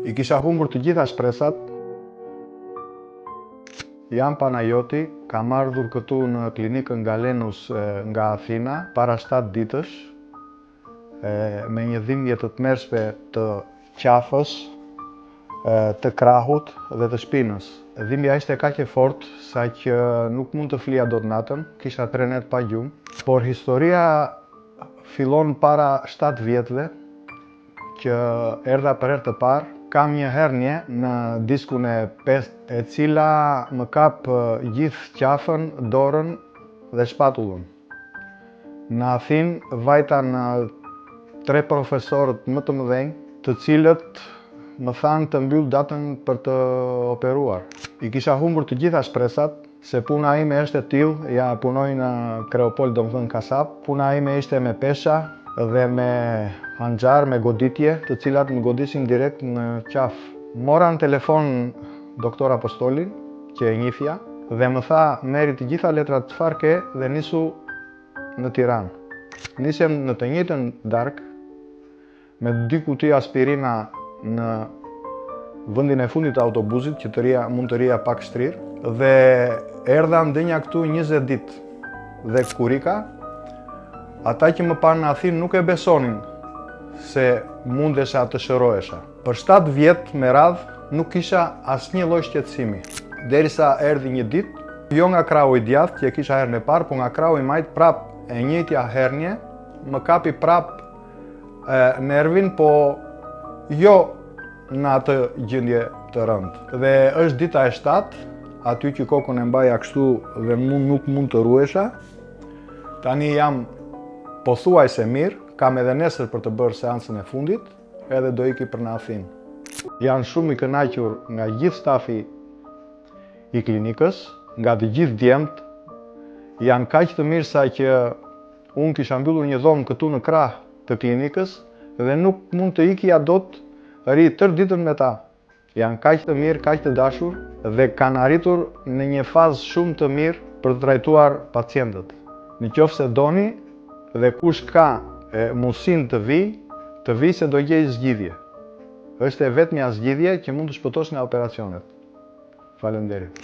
I kisha humbur të gjitha shpresat. Jam Panajoti, kam ardhur këtu në klinikën Galenus nga Athina para 7 ditësh me një dhimbje të tmerrshme të qafës, të krahut dhe të shpinës. Dhimbja ishte kaq e fortë sa që nuk mund të flija dot natën, kisha 3 net pa gjumë, por historia fillon para 7 vjetëve që erdha për herë të parë. Kam një hernje në diskun e pestë, e cila më kap gjithë qafën, dorën dhe shpatullën. Në Athinë vajtan 3 profesorët më të mëdhenj, të cilët më thanë të mbyll datën për të operuar. I kisha humbur të gjitha shpresat, se puna ime është e tillë, ja punoj në Kreopol, domethënë kasap. Puna ime ishte me pesha dhe me hanxhar, me goditje, të cilat më godisin direkt në qafë. Mora në telefon doktor Apostolin, që e njihja, dhe më tha merri të gjitha letrat çfarë ke dhe nisu në Tiranë. Nisem në të njëjtën darkë me 2 kuti aspirina në vendin e fundit të autobusit, që mund të rija pak shtrirë, dhe erdha ndënja këtu 20 ditë. Dhe kurika, ata që më panë në Athinë nuk e besonin se mundesha të shërohesha. Për 7 vjet me radhë nuk kisha asnjë lloj shqetësimi. Derisa erdhi një ditë, jo nga krahu i djathtë që kisha herën e parë, por nga krahu i majt prap e njëjtja hernje, më kapi prap nervin, po jo në atë gjendje të rëndë. Dhe është dita e 7, aty që kokën e mbaja kështu dhe nuk mund të ruhesha. Tani jam pothuajse mirë, kam edhe nesër për të bërë seancën e fundit, edhe do iki për në Athinë. Janë shumë i kënaqur nga gjithë stafi i klinikës, nga të gjithë djemtë, janë kaq të mirë sa që unë kisha mbyllur një dhomë këtu në krah të klinikës dhe nuk mund të ikja dot, ri tërë ditën me ta. Janë kaq të mirë, kaq të dashur dhe kanë arritur në një fazë shumë të mirë për të trajtuar pacientët. Nëse doni dhe kush ka mundësinë të vi se do gjej zgjidhje. Është e vetmja zgjidhje që mund të shpëtosh nga operacionet. Faleminderit.